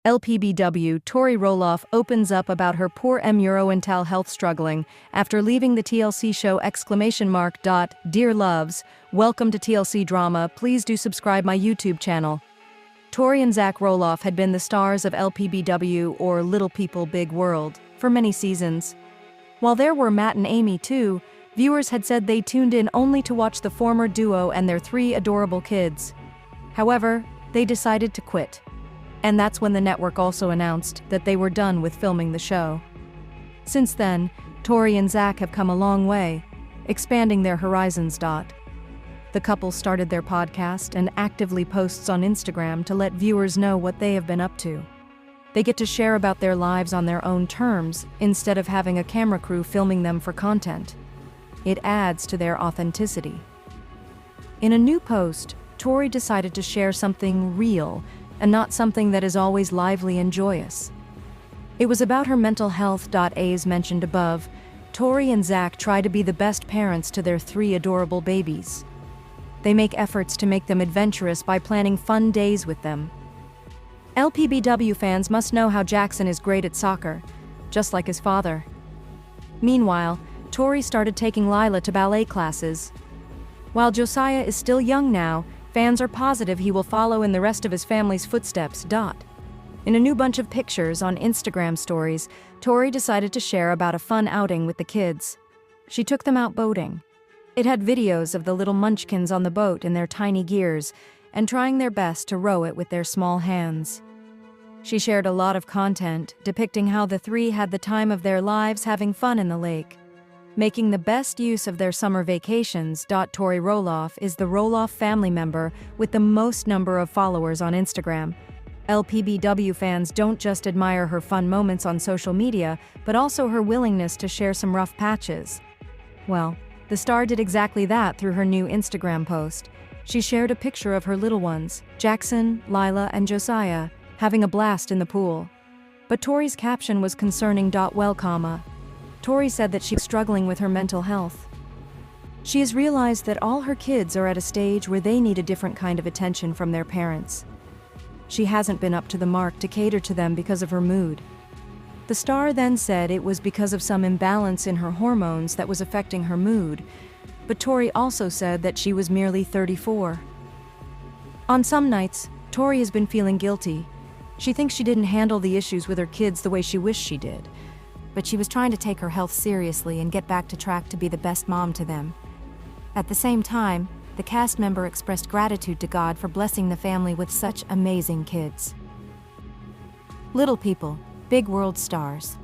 LPBW, Tori Roloff opens up about her poor ntal health struggling after leaving the TLC show ! Dear loves, welcome to TLC Drama. Please do subscribe my YouTube channel. Tori and Zach Roloff had been the stars of LPBW, or Little People Big World, for many seasons. While there were Matt and Amy too, viewers had said they tuned in only to watch the former duo and their 3 adorable kids. However, they decided to quit. And that's when the network also announced that they were done with filming the show. Since then, Tori and Zach have come a long way, expanding their horizons. The couple started their podcast and actively posts on Instagram to let viewers know what they have been up to. They get to share about their lives on their own terms instead of having a camera crew filming them for content. It adds to their authenticity. In a new post, Tori decided to share something real and not something that is always lively and joyous. It was about her mental health. As mentioned above, Tori and Zach try to be the best parents to their 3 adorable babies. They make efforts to make them adventurous by planning fun days with them. LPBW fans must know how Jackson is great at soccer, just like his father. Meanwhile, Tori started taking Lila to ballet classes. While Josiah is still young now, fans are positive he will follow in the rest of his family's footsteps. In a new bunch of pictures on Instagram stories, Tori decided to share about a fun outing with the kids. She took them out boating. It had videos of the little munchkins on the boat in their tiny gears and trying their best to row it with their small hands. She shared a lot of content depicting how the 3 had the time of their lives having fun in the lake, making the best use of their summer vacations. Tori Roloff is the Roloff family member with the most number of followers on Instagram. LPBW fans don't just admire her fun moments on social media, but also her willingness to share some rough patches. Well, the star did exactly that through her new Instagram post. She shared a picture of her little ones, Jackson, Lila, and Josiah, having a blast in the pool. But Tori's caption was concerning. Tori said that she's struggling with her mental health. She has realized that all her kids are at a stage where they need a different kind of attention from their parents. She hasn't been up to the mark to cater to them because of her mood. The star then said it was because of some imbalance in her hormones that was affecting her mood, but Tori also said that she was merely 34. On some nights, Tori has been feeling guilty. She thinks she didn't handle the issues with her kids the way she wished she did. But she was trying to take her health seriously and get back to track to be the best mom to them. At the same time, the cast member expressed gratitude to God for blessing the family with such amazing kids. Little People, Big World stars.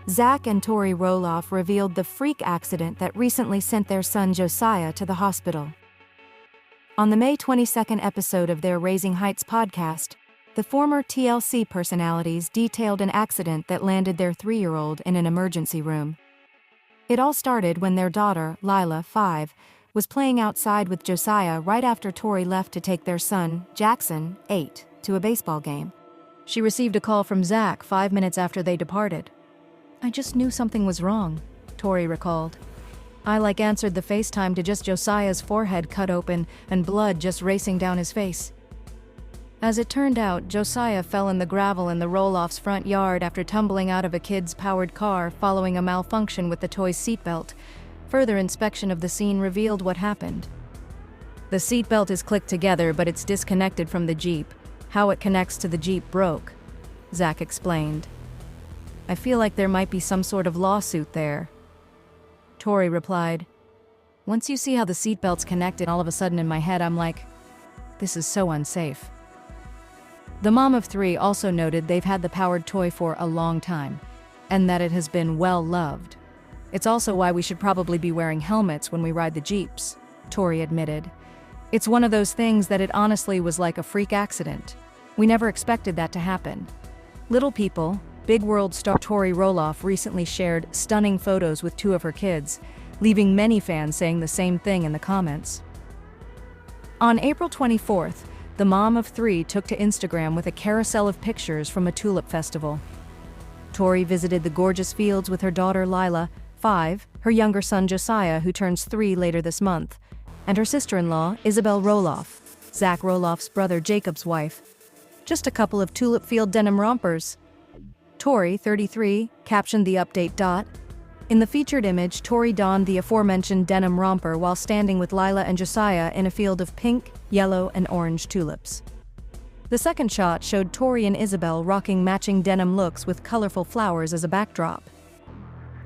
Zach and Tori Roloff revealed the freak accident that recently sent their son Josiah to the hospital. On the May 22nd episode of their Raising Heights podcast, the former TLC personalities detailed an accident that landed their 3-year-old in an emergency room. It all started when their daughter, Lila, 5, was playing outside with Josiah right after Tori left to take their son, Jackson, 8, to a baseball game. She received a call from Zach 5 minutes after they departed. "I just knew something was wrong," Tori recalled. "I answered the FaceTime to just Josiah's forehead cut open and blood just racing down his face." As it turned out, Josiah fell in the gravel in the Roloff's front yard after tumbling out of a kid's powered car following a malfunction with the toy's seatbelt. Further inspection of the scene revealed what happened. "The seatbelt is clicked together, but it's disconnected from the Jeep. How it connects to the Jeep broke," Zach explained. "I feel like there might be some sort of lawsuit there." Tori replied, "Once you see how the seatbelt's connected, all of a sudden in my head I'm like, this is so unsafe." The mom of 3 also noted they've had the powered toy for a long time, and that it has been well loved. "It's also why we should probably be wearing helmets when we ride the Jeeps," Tori admitted. "It's one of those things that it honestly was like a freak accident. We never expected that to happen." Little People, Big World star Tori Roloff recently shared stunning photos with 2 of her kids, leaving many fans saying the same thing in the comments. On April 24th, the mom of 3 took to Instagram with a carousel of pictures from a tulip festival. Tori visited the gorgeous fields with her daughter Lila, 5, her younger son Josiah, who turns 3 later this month, and her sister-in-law, Isabel Roloff, Zach Roloff's brother Jacob's wife. Just a couple of tulip field denim rompers. Tori, 33, captioned the update. In the featured image, Tori donned the aforementioned denim romper while standing with Lila and Josiah in a field of pink, yellow, and orange tulips. The second shot showed Tori and Isabel rocking matching denim looks with colorful flowers as a backdrop.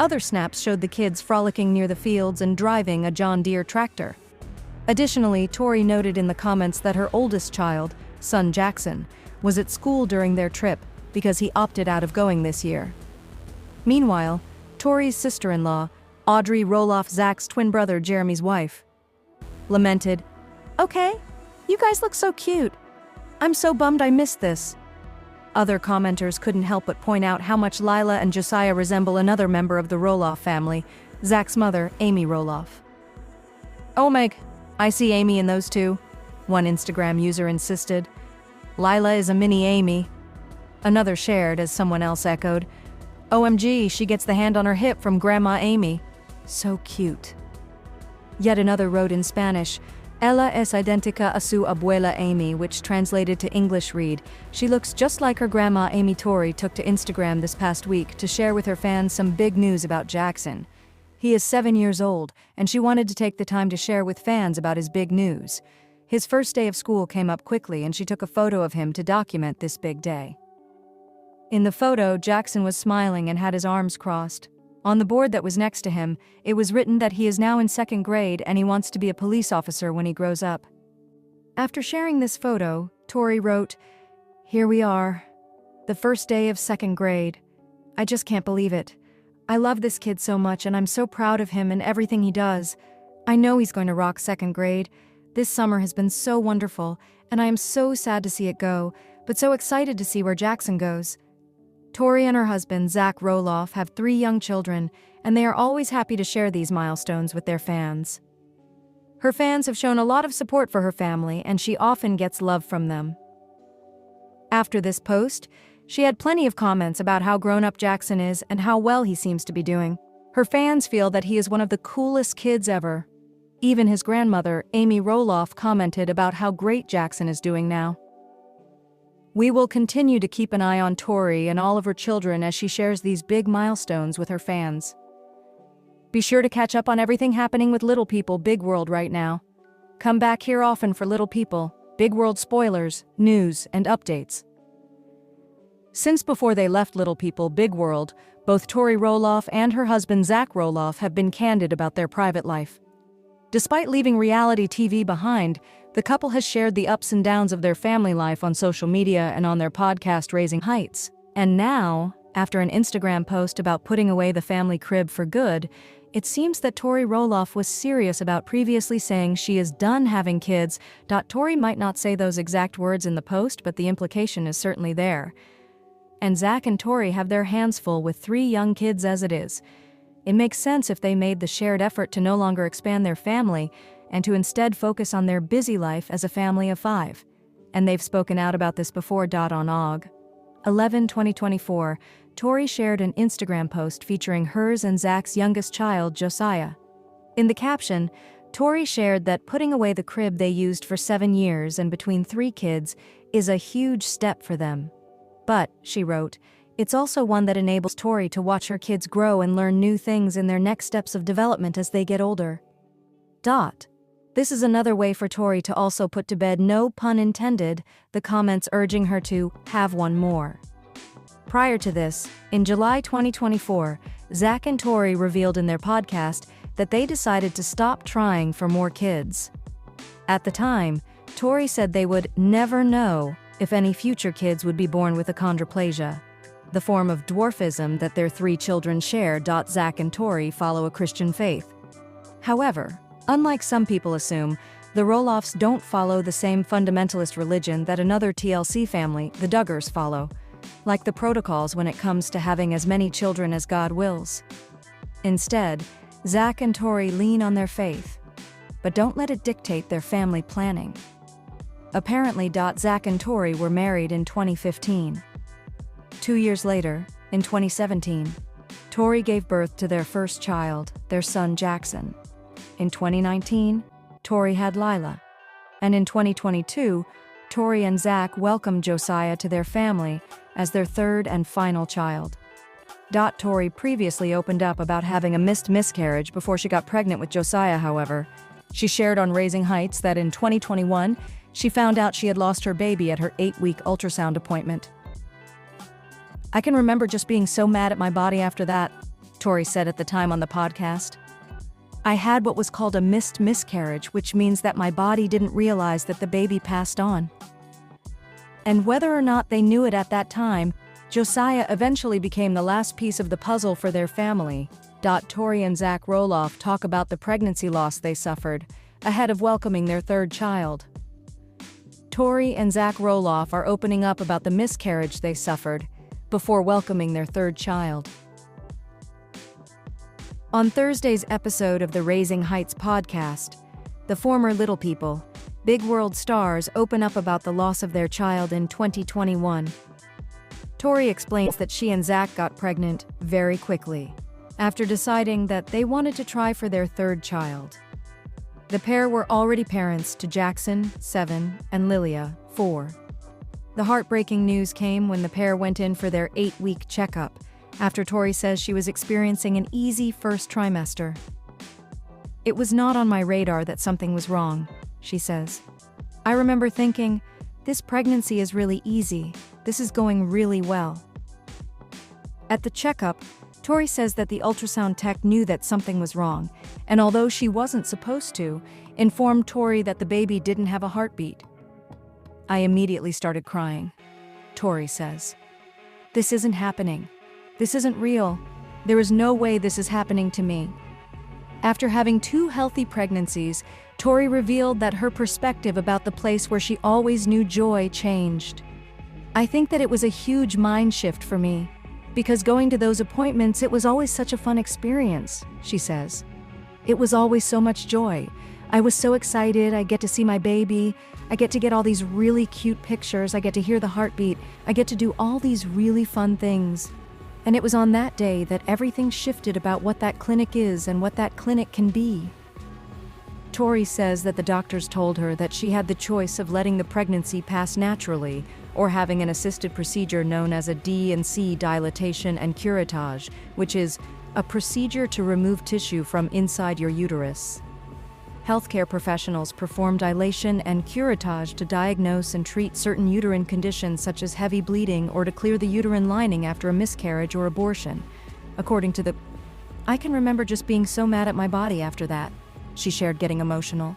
Other snaps showed the kids frolicking near the fields and driving a John Deere tractor. Additionally, Tori noted in the comments that her oldest child, son Jackson, was at school during their trip because he opted out of going this year. Meanwhile, Tori's sister-in-law, Audrey Roloff, Zach's twin brother Jeremy's wife, lamented, "Okay, you guys look so cute. I'm so bummed I missed this." Other commenters couldn't help but point out how much Lila and Josiah resemble another member of the Roloff family, Zach's mother, Amy Roloff. "Oh Meg, I see Amy in those two," one Instagram user insisted. "Lila is a mini Amy." Another shared as someone else echoed, "OMG, she gets the hand on her hip from Grandma Amy. So cute." Yet another wrote in Spanish, "Ella es idéntica a su abuela Amy," which translated to English read, "She looks just like her grandma Amy." Tori took to Instagram this past week to share with her fans some big news about Jackson. He is 7 years old, and she wanted to take the time to share with fans about his big news. His first day of school came up quickly, and she took a photo of him to document this big day. In the photo, Jackson was smiling and had his arms crossed. On the board that was next to him, it was written that he is now in 2nd grade and he wants to be a police officer when he grows up. After sharing this photo, Tori wrote, "Here we are. The first day of 2nd grade. I just can't believe it. I love this kid so much and I'm so proud of him and everything he does. I know he's going to rock 2nd grade. This summer has been so wonderful and I am so sad to see it go, but so excited to see where Jackson goes." Tori and her husband, Zach Roloff, have 3 young children, and they are always happy to share these milestones with their fans. Her fans have shown a lot of support for her family, and she often gets love from them. After this post, she had plenty of comments about how grown-up Jackson is and how well he seems to be doing. Her fans feel that he is one of the coolest kids ever. Even his grandmother, Amy Roloff, commented about how great Jackson is doing now. We will continue to keep an eye on Tori and all of her children as she shares these big milestones with her fans. Be sure to catch up on everything happening with Little People Big World right now. Come back here often for Little People, Big World spoilers, news, and updates. Since before they left Little People Big World, both Tori Roloff and her husband Zach Roloff have been candid about their private life. Despite leaving reality TV behind, the couple has shared the ups and downs of their family life on social media and on their podcast Raising Heights. And now, after an Instagram post about putting away the family crib for good, it seems that Tori Roloff was serious about previously saying she is done having kids. Tori might not say those exact words in the post, but the implication is certainly there. And Zach and Tori have their hands full with 3 young kids as it is. It makes sense if they made the shared effort to no longer expand their family and to instead focus on their busy life as a family of 5. And they've spoken out about this before. On Aug. 11, 2024, Tori shared an Instagram post featuring hers and Zach's youngest child, Josiah. In the caption, Tori shared that putting away the crib they used for 7 years and between 3 kids is a huge step for them. But, she wrote, it's also one that enables Tori to watch her kids grow and learn new things in their next steps of development as they get older. This is another way for Tori to also put to bed, no pun intended, the comments urging her to have one more. Prior to this, in July 2024, Zach and Tori revealed in their podcast that they decided to stop trying for more kids. At the time, Tori said they would never know if any future kids would be born with achondroplasia, the form of dwarfism that their 3 children share. Zach and Tori follow a Christian faith. However, unlike some people assume, the Roloffs don't follow the same fundamentalist religion that another TLC family, the Duggars, follow, like the protocols when it comes to having as many children as God wills. Instead, Zach and Tori lean on their faith, but don't let it dictate their family planning. Apparently, Zach and Tori were married in 2015. 2 years later, in 2017, Tori gave birth to their first child, their son Jackson. In 2019, Tori had Lila. And in 2022, Tori and Zach welcomed Josiah to their family as their third and final child. Tori previously opened up about having a miscarriage before she got pregnant with Josiah, however. She shared on Raising Heights that in 2021, she found out she had lost her baby at her 8-week ultrasound appointment. "I can remember just being so mad at my body after that," Tori said at the time on the podcast. "I had what was called a miscarriage, which means that my body didn't realize that the baby passed on. And whether or not they knew it at that time, Josiah eventually became the last piece of the puzzle for their family." Tori and Zach Roloff talk about the pregnancy loss they suffered ahead of welcoming their third child. Tori and Zach Roloff are opening up about the miscarriage they suffered before welcoming their third child. On Thursday's episode of the Raising Heights podcast, the former Little People, Big World stars open up about the loss of their child in 2021. Tori explains that she and Zach got pregnant very quickly, after deciding that they wanted to try for their third child. The pair were already parents to Jackson, 7, and Lilia, 4. The heartbreaking news came when the pair went in for their 8-week checkup, after Tori says she was experiencing an easy first trimester. "It was not on my radar that something was wrong," she says. "I remember thinking, this pregnancy is really easy, this is going really well." At the checkup, Tori says that the ultrasound tech knew that something was wrong, and although she wasn't supposed to, informed Tori that the baby didn't have a heartbeat. "I immediately started crying," Tori says. "This isn't happening. This isn't real. There is no way this is happening to me." After having 2 healthy pregnancies, Tori revealed that her perspective about the place where she always knew joy changed. "I think that it was a huge mind shift for me, because going to those appointments, it was always such a fun experience," she says. "It was always so much joy. I was so excited, I get to see my baby, I get to get all these really cute pictures, I get to hear the heartbeat, I get to do all these really fun things." And it was on that day that everything shifted about what that clinic is and what that clinic can be. Tori says that the doctors told her that she had the choice of letting the pregnancy pass naturally or having an assisted procedure known as a D&C dilatation and curettage, which is a procedure to remove tissue from inside your uterus. Healthcare professionals perform dilation and curettage to diagnose and treat certain uterine conditions such as heavy bleeding or to clear the uterine lining after a miscarriage or abortion. According to the "I can remember just being so mad at my body after that," she shared, getting emotional.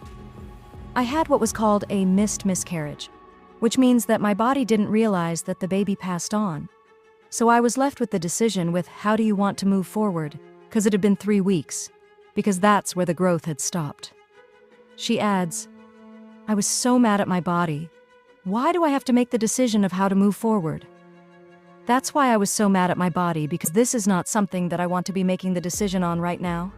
"I had what was called a miscarriage, which means that my body didn't realize that the baby passed on. So I was left with the decision with how do you want to move forward, because it had been 3 weeks, because that's where the growth had stopped." She adds, "I was so mad at my body. Why do I have to make the decision of how to move forward? That's why I was so mad at my body, because this is not something that I want to be making the decision on right now."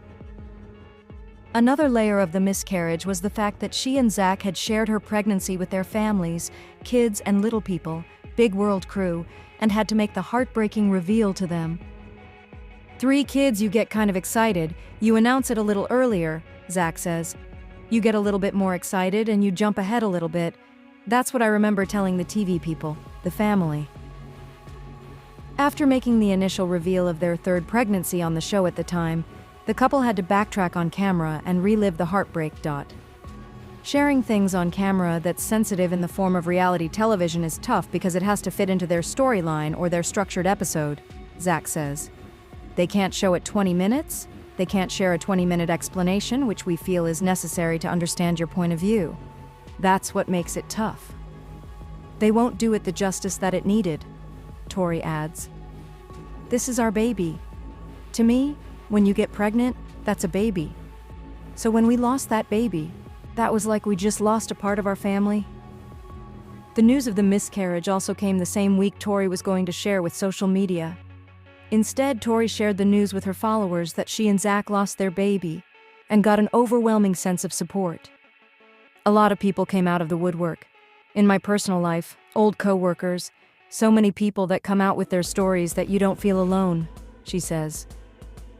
Another layer of the miscarriage was the fact that she and Zach had shared her pregnancy with their families, kids and Little People, Big World crew, and had to make the heartbreaking reveal to them. "3 kids, you get kind of excited. You announce it a little earlier," Zach says. "You get a little bit more excited and you jump ahead a little bit. That's what I remember telling the TV people, the family." After making the initial reveal of their third pregnancy on the show at the time, the couple had to backtrack on camera and relive the heartbreak. Sharing things on camera that's sensitive in the form of reality television is tough because it has to fit into their storyline or their structured episode, Zach says. "They can't show it 20 minutes? They can't share a 20-minute explanation, which we feel is necessary to understand your point of view. That's what makes it tough. They won't do it the justice that it needed," Tori adds. "This is our baby. To me, when you get pregnant, that's a baby. So when we lost that baby, that was like we just lost a part of our family." The news of the miscarriage also came the same week Tori was going to share with social media. Instead, Tori shared the news with her followers that she and Zach lost their baby and got an overwhelming sense of support. "A lot of people came out of the woodwork. In my personal life, old co-workers, so many people that come out with their stories that you don't feel alone," she says.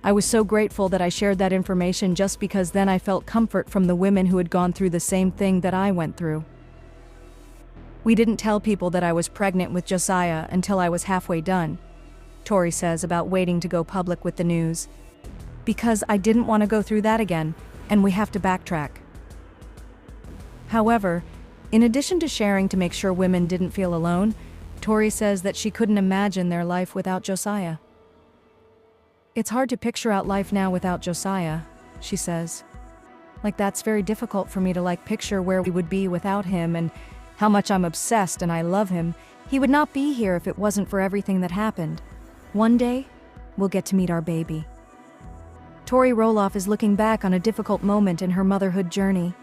"I was so grateful that I shared that information just because then I felt comfort from the women who had gone through the same thing that I went through." We didn't tell people that I was pregnant with Josiah until I was halfway done, Tori says about waiting to go public with the news. Because I didn't want to go through that again, and we have to backtrack. However, in addition to sharing to make sure women didn't feel alone, Tori says that she couldn't imagine their life without Josiah. It's hard to picture out life now without Josiah, she says. Like, that's very difficult for me to picture where we would be without him and how much I'm obsessed and I love him. He would not be here if it wasn't for everything that happened. One day, we'll get to meet our baby. Tori Roloff is looking back on a difficult moment in her motherhood journey.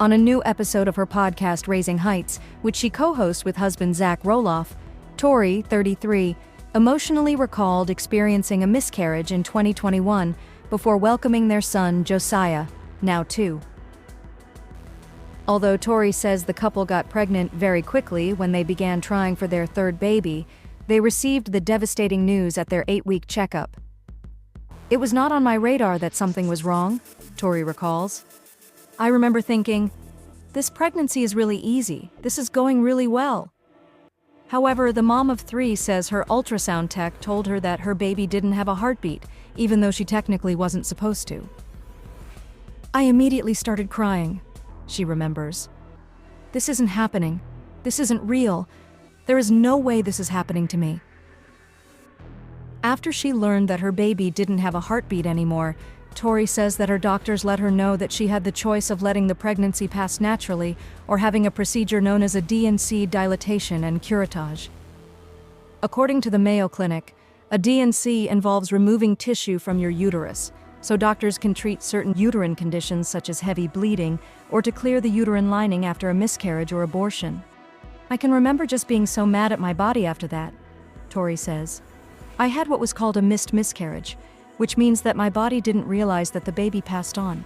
On a new episode of her podcast Raising Heights, which she co-hosts with husband Zach Roloff, Tori, 33, emotionally recalled experiencing a miscarriage in 2021 before welcoming their son Josiah, now 2. Although Tori says the couple got pregnant very quickly when they began trying for their third baby, they received the devastating news at their 8-week checkup. It was not on my radar that something was wrong, Tori recalls. I remember thinking, this pregnancy is really easy, this is going really well. However, the mom of 3 says her ultrasound tech told her that her baby didn't have a heartbeat, even though she technically wasn't supposed to. I immediately started crying, she remembers. This isn't happening. This isn't real. There is no way this is happening to me. After she learned that her baby didn't have a heartbeat anymore, Tori says that her doctors let her know that she had the choice of letting the pregnancy pass naturally or having a procedure known as a DNC dilatation and curettage. According to the Mayo Clinic, a DNC involves removing tissue from your uterus, so doctors can treat certain uterine conditions such as heavy bleeding or to clear the uterine lining after a miscarriage or abortion. I can remember just being so mad at my body after that, Tori says. I had what was called a missed miscarriage, which means that my body didn't realize that the baby passed on.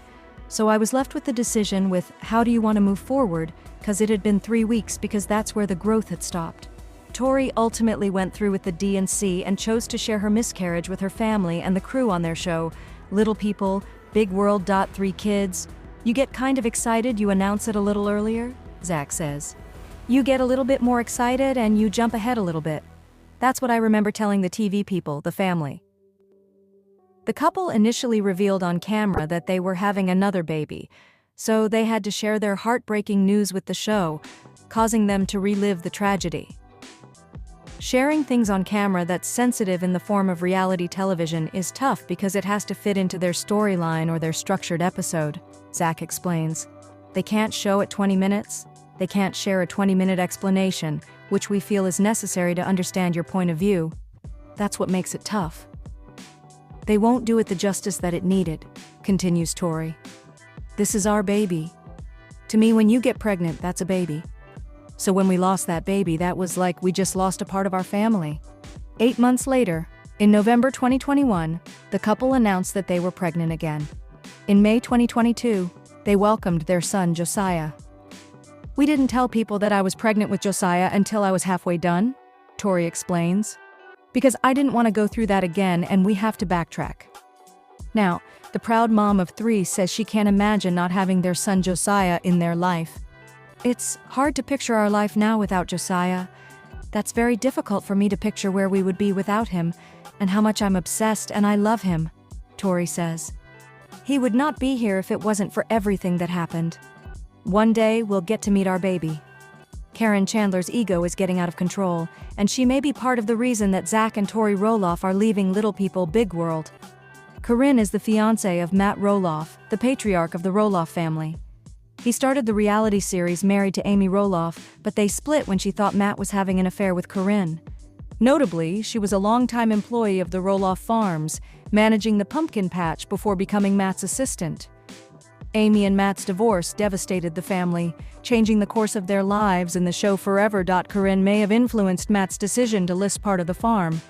So I was left with the decision with how do you want to move forward, because it had been 3 weeks because that's where the growth had stopped. Tori ultimately went through with the DNC and chose to share her miscarriage with her family and the crew on their show, Little People, Big World. 3 kids. You get kind of excited, you announce it a little earlier, Zach says. You get a little bit more excited and you jump ahead a little bit. That's what I remember telling the TV people, the family. The couple initially revealed on camera that they were having another baby, so they had to share their heartbreaking news with the show, causing them to relive the tragedy. Sharing things on camera that's sensitive in the form of reality television is tough because it has to fit into their storyline or their structured episode, Zach explains. They can't show it 20 minutes. They can't share a 20-minute explanation, which we feel is necessary to understand your point of view. That's what makes it tough. They won't do it the justice that it needed, continues Tori. This is our baby. To me, when you get pregnant, that's a baby. So when we lost that baby, that was like we just lost a part of our family. 8 months later, in November 2021, the couple announced that they were pregnant again. In May 2022, they welcomed their son Josiah. We didn't tell people that I was pregnant with Josiah until I was halfway done, Tori explains. Because I didn't want to go through that again and we have to backtrack. Now, the proud mom of 3 says she can't imagine not having their son Josiah in their life. It's hard to picture our life now without Josiah. That's very difficult for me to picture where we would be without him and how much I'm obsessed and I love him, Tori says. He would not be here if it wasn't for everything that happened. One day, we'll get to meet our baby. Karen Chandler's ego is getting out of control, and she may be part of the reason that Zach and Tori Roloff are leaving Little People Big World. Corinne is the fiancé of Matt Roloff, the patriarch of the Roloff family. He started the reality series Married to Amy Roloff, but they split when she thought Matt was having an affair with Corinne. Notably, she was a longtime employee of the Roloff Farms, managing the pumpkin patch before becoming Matt's assistant. Amy and Matt's divorce devastated the family, changing the course of their lives in the show forever. Corinne may have influenced Matt's decision to list part of the farm.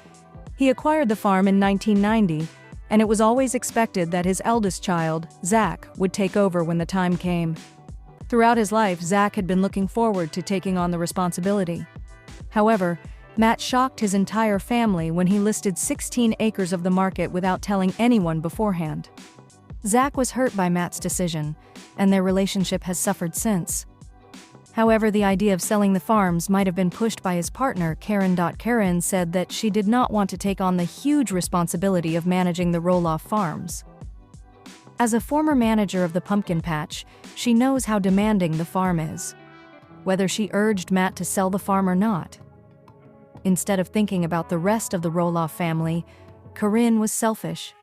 He acquired the farm in 1990, and it was always expected that his eldest child, Zach, would take over when the time came. Throughout his life, Zach had been looking forward to taking on the responsibility. However, Matt shocked his entire family when he listed 16 acres of the market without telling anyone beforehand. Zach was hurt by Matt's decision, and their relationship has suffered since. However, the idea of selling the farms might have been pushed by his partner, Karen. Karen said that she did not want to take on the huge responsibility of managing the Roloff farms. As a former manager of the pumpkin patch, she knows how demanding the farm is. Whether she urged Matt to sell the farm or not. Instead of thinking about the rest of the Roloff family, Karen was selfish.